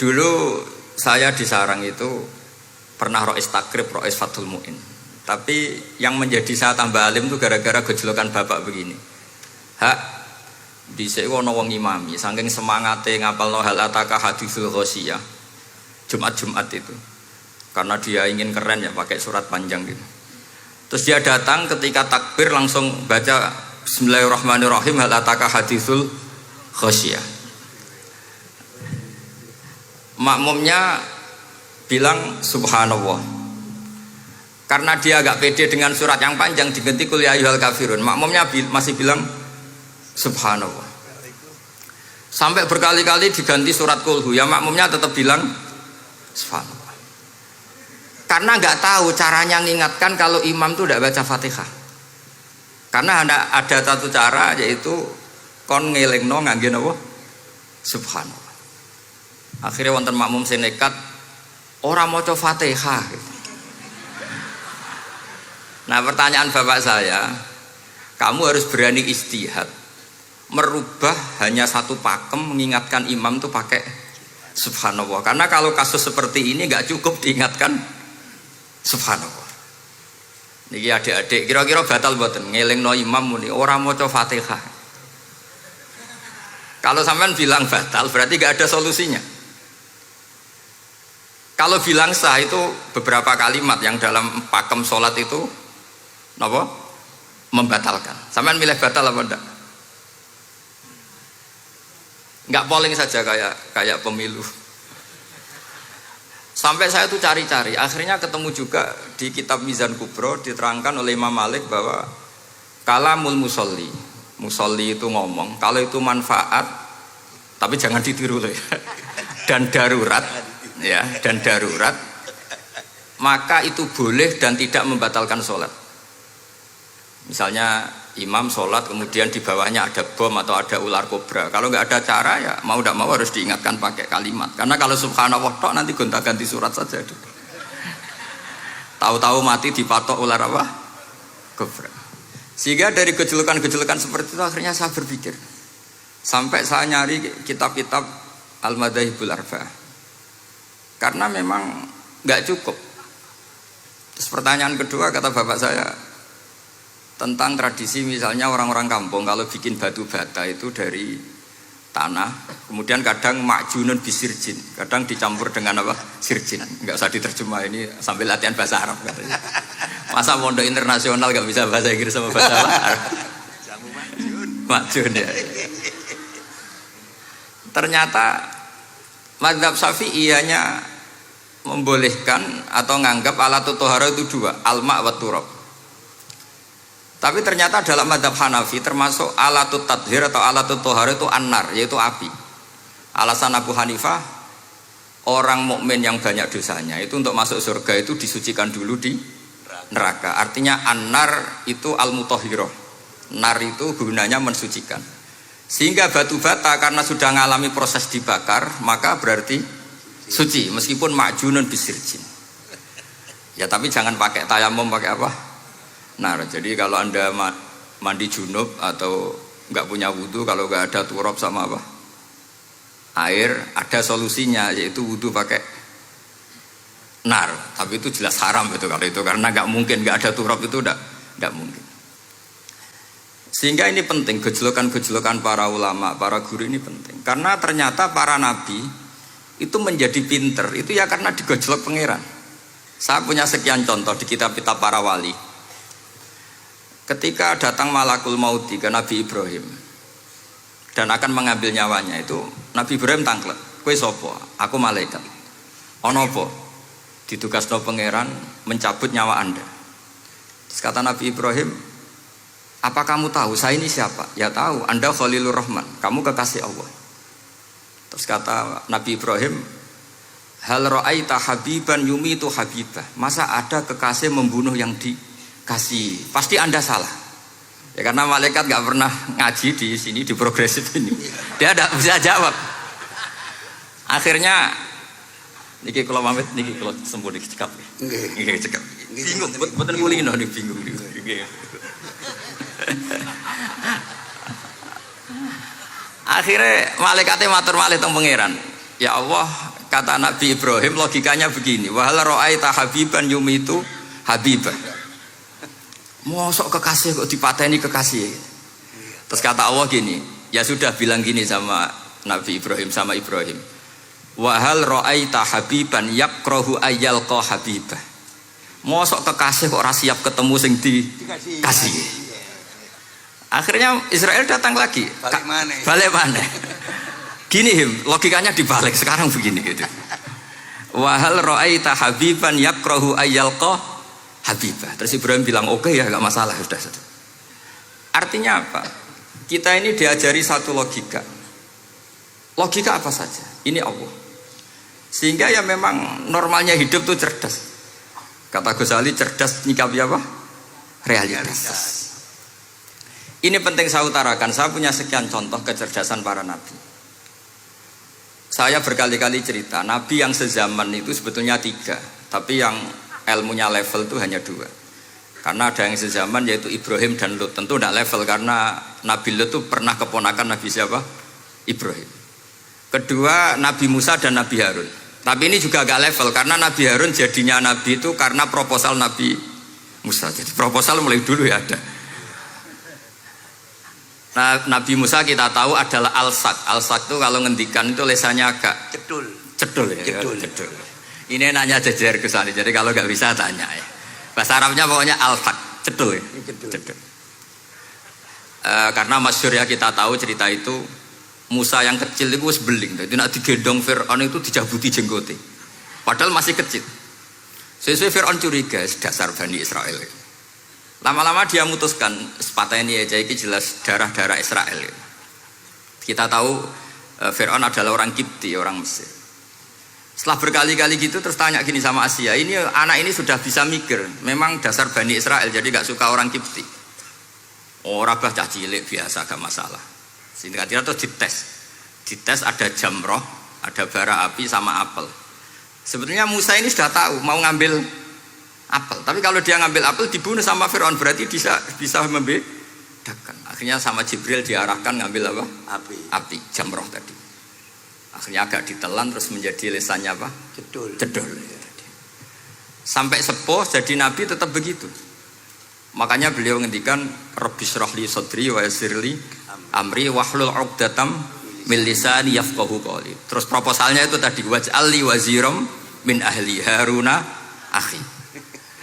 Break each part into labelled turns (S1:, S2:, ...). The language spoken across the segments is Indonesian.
S1: Dulu saya di Sarang itu pernah rois takrib, rois Fathul Mu'in. Tapi yang menjadi saya tambah alim itu gara-gara gejolokan bapak begini. Hak dhisik ana wong imami, saking semangate ngapalno hal ataka haditsul ghasyiyah. Jumat-Jumat itu. Karena dia ingin keren ya pakai surat panjang gitu. Terus dia datang ketika takbir langsung baca Bismillahirrahmanirrahim hal ataka haditsul ghasyiyah. Makmumnya bilang subhanallah. Karena dia agak pede dengan surat yang panjang diganti kul ya ayyuhal kafirun. Makmumnya masih bilang subhanallah. Sampai berkali-kali diganti surat kulhu, ya makmumnya tetap bilang subhanallah. Karena nggak tahu caranya mengingatkan kalau imam itu tidak baca Fatihah. Karena ada satu cara yaitu kon ngelingno ngangge napa? Subhanallah. Akhirnya wonten makmum sing nekat ora maca Fatihah. Nah, pertanyaan bapak saya, kamu harus berani ijtihad. Merubah hanya satu pakem mengingatkan imam itu pakai subhanallah. Karena kalau kasus seperti ini nggak cukup diingatkan subhanallah. Niki adik-adik kira-kira batal mboten ngelingno imam muni ora maca Fatihah. Kalau sampean bilang batal berarti nggak ada solusinya. Kalau bilang sah itu beberapa kalimat yang dalam pakem sholat itu apa? Membatalkan. Sampean milih batal apa enggak? Enggak polling saja kayak pemilu. Sampai saya tuh cari-cari, akhirnya ketemu juga di kitab Mizan Kubro diterangkan oleh Imam Malik bahwa kalamul musolli, musolli itu ngomong, kalau itu manfaat, tapi jangan ditiru loh ya, dan darurat, ya, dan darurat, maka itu boleh dan tidak membatalkan sholat. Misalnya imam sholat kemudian di bawahnya ada bom atau ada ular kobra, kalau nggak ada cara ya mau tidak mau harus diingatkan pakai kalimat. Karena kalau subhanallah tok nanti gonta-ganti surat saja. Tahu-tahu mati dipatok ular apa? Kobra. Sehingga dari gejolokan-gejolokan seperti itu akhirnya saya berpikir, sampai saya nyari kitab-kitab Al-Madzhabul Arba'ah. Karena memang nggak cukup. Terus pertanyaan kedua kata bapak saya tentang tradisi misalnya orang-orang kampung kalau bikin batu bata itu dari tanah, kemudian kadang makjunun bisirjin, kadang dicampur dengan apa? Sirjin. Nggak usah diterjemah ini sambil latihan bahasa Arab katanya. Masa pondok internasional nggak bisa bahasa Inggris sama bahasa Arab? Makjun ya. Ternyata mazhab Syafi'iyahnya membolehkan atau nganggap alatut tohara itu dua, alma wa turab. Tapi ternyata dalam mazhab Hanafi termasuk alatut tadhir atau alatut tohara itu an-nar, yaitu api. Alasan Abu Hanifah, orang mukmin yang banyak dosanya itu untuk masuk surga itu disucikan dulu di neraka. Artinya an-nar itu al-mutahhirah. Nar itu gunanya mensucikan. Sehingga batu bata karena sudah mengalami proses dibakar, maka berarti suci meskipun makjunun bisirjin. Ya tapi jangan pakai tayamum, pakai apa? Nah, jadi kalau anda mandi junub atau nggak punya wudhu, kalau nggak ada turab sama apa? Air, ada solusinya yaitu wudhu pakai nar. Tapi itu jelas haram itu kalau itu, karena nggak mungkin nggak ada turab itu nggak mungkin. Sehingga ini penting, gejolokan-gejolokan para ulama, para guru ini penting. Karena ternyata para nabi itu menjadi pinter, itu ya karena digojlok pangeran. Saya punya sekian contoh di kitab-kitab para wali. Ketika datang malakul mauti ke Nabi Ibrahim dan akan mengambil nyawanya, itu Nabi Ibrahim tangklet, kowe sapa? Aku malaikat. Ono apa? Ditugasno pangeran mencabut nyawa Anda. Terus kata Nabi Ibrahim, apa kamu tahu saya ini siapa? Ya tahu, Anda Khalilur Rahman, kamu kekasih Allah. Terus kata Nabi Ibrahim, hal ra'aita habiban yumitu habibah. Masa ada kekasih membunuh yang dikasih? Pasti Anda salah. Ya karena malaikat gak pernah ngaji di sini, di progresif ini. Dia tidak bisa jawab. Akhirnya niki kalau pamit, niki kalau sembuh niki cekap. Niki cekap. Bingung, betul kulino nih bingung. Akhirnya malaikatnya matur malih teng pangeran. Ya Allah, kata Nabi Ibrahim logikanya begini, wahal ra'aita habiban yumitu habibah. Mosok kekasih kok dipateni kekasih. Terus kata Allah gini, ya sudah bilang gini sama Nabi Ibrahim, sama Ibrahim. Wahal ra'aita habiban yakrahu ayyalqa habibah. Mosok kekasih kok ora siap ketemu sing dikasih. Akhirnya Israel datang lagi. Balik mana? Gini logikanya dibalik sekarang begini gitu. Wahal ra'aita habiban yakrahu ayyalqa habibah. Terus Ibrahim bilang oke ya, enggak masalah sudah. Artinya apa? Kita ini diajari satu logika. Logika apa saja? Ini Allah. Sehingga ya memang normalnya hidup tuh cerdas. Kata Ghazali cerdas nyikapi apa? Realitas. Ini penting saya utarakan. Saya punya sekian contoh kecerdasan para nabi. Saya berkali-kali cerita, nabi yang sezaman itu sebetulnya 3, tapi yang ilmunya level itu hanya 2. Karena ada yang sezaman yaitu Ibrahim dan Lut. Tentu tidak level karena Nabi Lut itu pernah keponakan Nabi siapa? Ibrahim. Kedua Nabi Musa dan Nabi Harun. Tapi ini juga agak level karena Nabi Harun jadinya Nabi itu karena proposal Nabi Musa. Jadi proposal mulai dulu ya ada. Nah, Nabi Musa kita tahu adalah al-sak. Al-sak itu kalau ngendikan itu lesannya agak cedul ya. Cedul. Ini nanya jejer ke sana. Jadi kalau nggak bisa tanya ya. Bahasa Arabnya pokoknya al-sak, cedul ya. Cedul. Karena masyhur ya kita tahu cerita itu Musa yang kecil itu wis beling. Jadi nak digendong Fir'aun itu dijabuti jenggote. Padahal masih kecil. Sesuai Fir'aun curiga dasar Bani Israel. Lama-lama dia memutuskan sepatah ini aja ini jelas darah-darah Israel. Kita tahu Fir'aun adalah orang Kipti, orang Mesir. Setelah berkali-kali gitu terus tanya gini sama Asia, ini anak ini sudah bisa mikir, memang dasar Bani Israel jadi gak suka orang Kipti. Orang cah cilik biasa gak masalah. Sehingga dia terus dites ada jamroh, ada bara api sama apel. Sebetulnya Musa ini sudah tahu mau ngambil apel, tapi kalau dia ngambil apel dibunuh sama Fir'aun berarti bisa membedakan. Akhirnya sama Jibril diarahkan ngambil apa? Api jamroh tadi. Akhirnya agak ditelan terus menjadi lesannya apa? Cedul. Sampai sepuh jadi nabi tetap begitu. Makanya beliau ngendikan Rabbi syrahli sadri wa yassirli amri wahlul 'uqdatam min lisani yafqahu qawli. Terus proposalnya itu tadi waj'alli waziram min ahli Haruna akhi.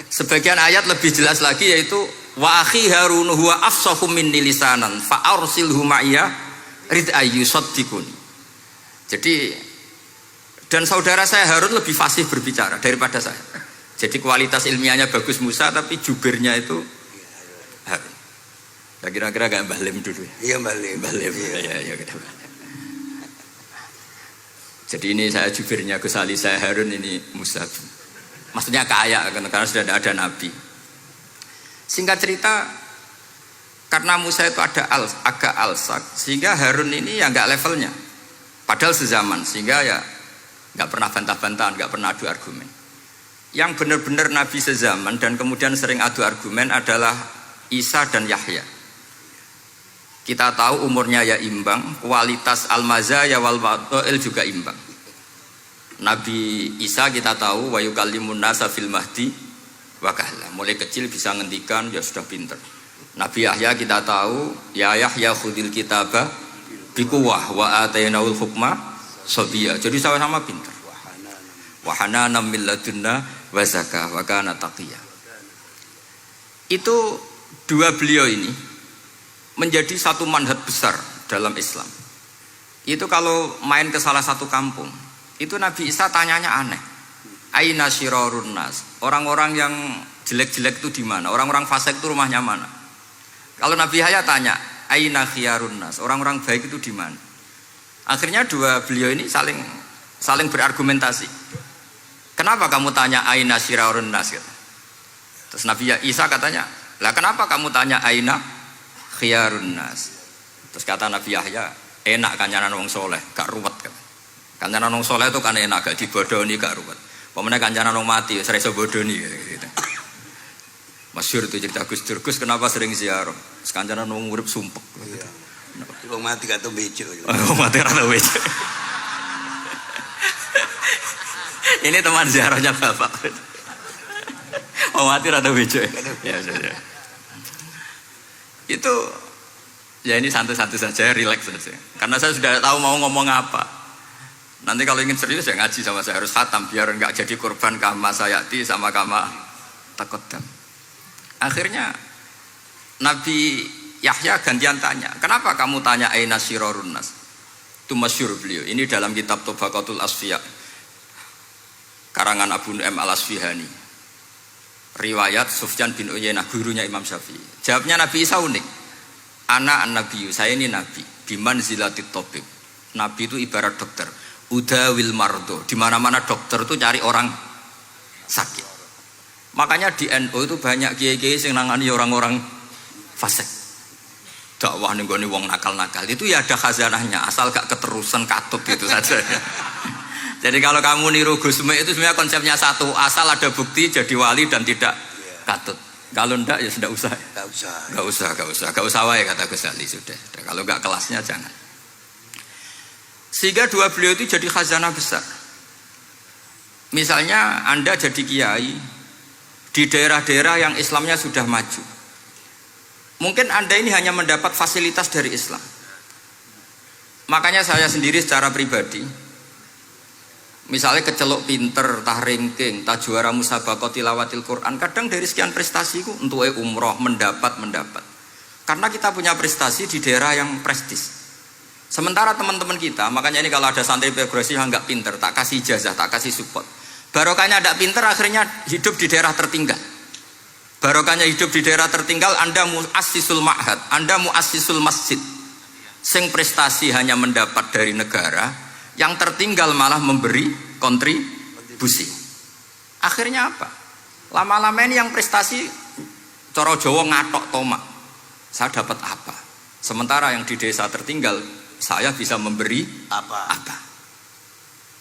S1: Sebagian ayat lebih jelas lagi yaitu wa akhi Harun huwa afsahu minni lisanan fa arsilhu ma'iyya rid ayyusaddiquni. Jadi dan saudara saya Harun lebih fasih berbicara daripada saya. Jadi kualitas ilmiahnya bagus Musa tapi jubirnya itu Harun. Ya kira-kira gak Mbah Lim dulu ya?
S2: Iya Mbah Lim.
S1: Ya, kita. Jadi ini saya jubirnya Gus Ali, saya Harun, ini Musa. Maksudnya kaya karena sudah ada nabi. Singkat cerita, karena Musa itu agak alsak, sehingga Harun ini ya nggak levelnya. Padahal sezaman, sehingga ya nggak pernah bantah-bantahan, nggak pernah adu argumen. Yang benar-benar nabi sezaman dan kemudian sering adu argumen adalah Isa dan Yahya. Kita tahu umurnya ya imbang, kualitas al-mazaya wal wada'il juga imbang. Nabi Isa kita tahu wa yukallimun nasa fil mahdi wa kahla. Mulai kecil bisa ngendikan, ya sudah pinter. Nabi Yahya kita tahu ya Yahya khudil kitaba biquwah wa atainaul hukma sabiyya. Jadi sama-sama pinter. Wa hananan min ladunna wa zakah wa kana taqiyya. Itu dua beliau ini menjadi satu manhaj besar dalam Islam. Itu kalau main ke salah satu kampung, itu Nabi Isa tanyanya aneh. Aina syirarun nas? Orang-orang yang jelek-jelek itu di mana? Orang-orang fasik itu rumahnya mana? Kalau Nabi Yahya tanya, aina khiyarun nas? Orang-orang baik itu di mana? Akhirnya dua beliau ini saling berargumentasi. Kenapa kamu tanya aina syirarun nas? Terus Nabi Isa katanya, lah kenapa kamu tanya aina khiyarun nas? Terus kata Nabi Yahya, enak kancanan wong soleh, gak ruwet kan? Kancanan wong soleh itu kan enak, gak dibodoni, gak ruwet. Pemenang kancanan wong mati, sering bodoni gitu. Masyhur itu cerita Gus Dur, Gus kenapa sering ziarah? Kancanan wong urip sumpek.
S2: Iya. Wong mati gak tau bejo.
S1: Wong mati gak tau bejo. Ini teman ziarahnya bapak. Mau mati rada bejo ya. Itu ya ini santai-santai saja, relax saja. Karena saya sudah tahu mau ngomong apa. Nanti kalau ingin serius ya ngaji sama saya, harus khatam biar enggak jadi korban kama sayati sama kama takodam. Akhirnya Nabi Yahya gantian tanya, kenapa kamu tanya aina sirarun nas? Itu masyhur beliau. Ini dalam kitab Tabaqatul Asfiya karangan Abu Nu'aim Al-Asfihani. Riwayat Sufyan bin Uyainah, gurunya Imam Syafi'i. Jawabnya Nabi Isa unik. Ana an-nabiyyu, saya ini nabi. Biman zilatit tabib. Nabi itu ibarat dokter. Udawil mardo. Di mana-mana dokter itu cari orang sakit. Makanya di NU itu banyak kiai-kiai yang nangani orang-orang fasik. Dakwah ning gone wong nakal-nakal. Itu ya ada khazanahnya, asal gak keterusan katut gitu saja. Jadi kalau kamu niru Gus Mek itu sebenarnya konsepnya satu, asal ada bukti jadi wali dan tidak katut. Kalau ndak ya sudah usah. Gak usah wae kata Gus Ali sudah. Kalau nggak kelasnya jangan. Sehingga dua beliau itu jadi khazanah besar. Misalnya Anda jadi kiai di daerah-daerah yang Islamnya sudah maju. Mungkin Anda ini hanya mendapat fasilitas dari Islam. Makanya saya sendiri secara pribadi, misalnya kecelok pinter, tah ranking, tah juara musabaqah tilawatil Quran, kadang dari sekian prestasiku untuk umroh mendapat. Karena kita punya prestasi di daerah yang prestis. Sementara teman-teman kita, makanya ini kalau ada santri progresif yang nggak pinter, tak kasih ijazah, tak kasih support. Barokahnya tidak pinter, akhirnya hidup di daerah tertinggal. Barokahnya hidup di daerah tertinggal, Anda muassisul ma'had, Anda muassisul masjid. Sing prestasi hanya mendapat dari negara, yang tertinggal malah memberi kontribusi. Akhirnya apa? Lama-lama ini yang prestasi coro Jawa ngatok tomak. Saya dapat apa? Sementara yang di desa tertinggal saya bisa memberi apa?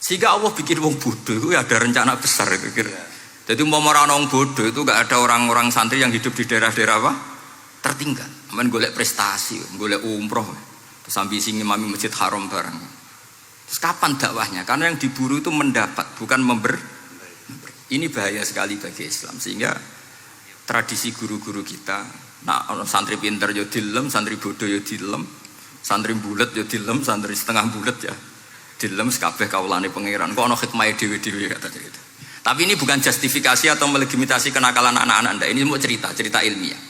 S1: Sehingga Allah bikin wong bodoh itu ada rencana besar itu kira. Jadi mau orang bodoh itu gak ada orang-orang santri yang hidup di daerah-daerah apa? Tertinggal. Main golek prestasi, golek umroh. Terus ambisi ngimami masjid haram bareng. Terus kapan dakwahnya? Karena yang diburu itu mendapat, bukan memberi. Ini bahaya sekali bagi Islam. Sehingga tradisi guru-guru kita, nah santri pinter ya dilem, santri bodoh ya dilem, santri bulet ya dilem, santri setengah bulet ya dilem, sekabeh kaulane pangeran. Kok ana hikmah dhewe-dhewe kata gitu. Tapi ini bukan justifikasi atau melegitimasi kenakalan anak-anak Anda. Ini mau cerita ilmiah.